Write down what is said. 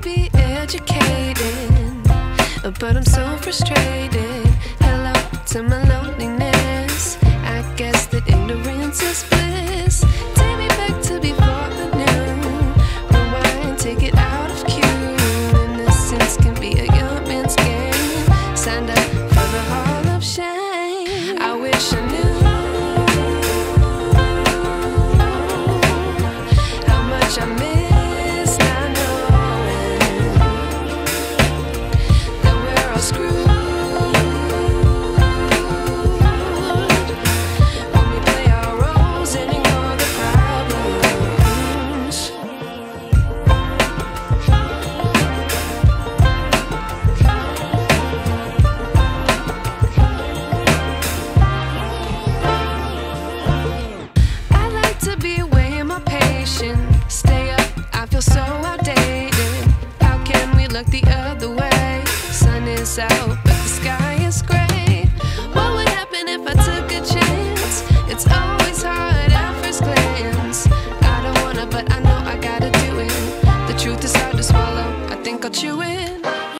be educated, but I'm so frustrated. Hello to my loneliness. I guess that ignorance is bliss. Take me back to before the new. Rewind, take it out of cue. Innocence can be a young man's game. Signed up for the hall of shame. I wish I knew how much I miss not knowing that we're all screwed when we play our roles and ignore the problems. I like to be away in my patience. Stay up, I feel so outdated. How can we look the other way? Sun is out,